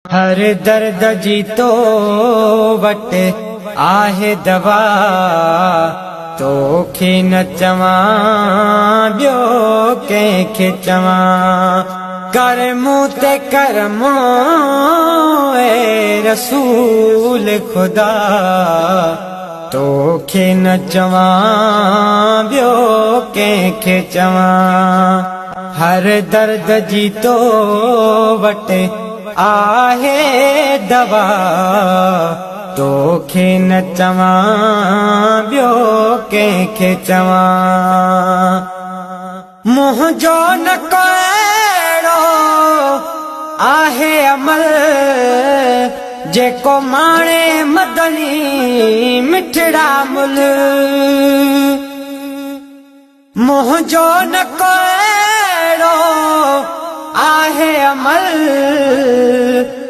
हर दर्द जी तो वट आहे दवा तोखे न चवां ॿियो कंहिंखे चवां कर मूं ते करमो ए रसूल खुदा तोखे न चवां ॿियो कंहिंखे चवां हर दर्द जी तो वट आहे दवा तोखे न चवां ॿियो कंहिंखे चवां मुंहिंजो न कहिड़ो आहे अमल जेको माणे मदनी मिठड़ा मुल मुंहिंजो न कहिड़ो आहे अमल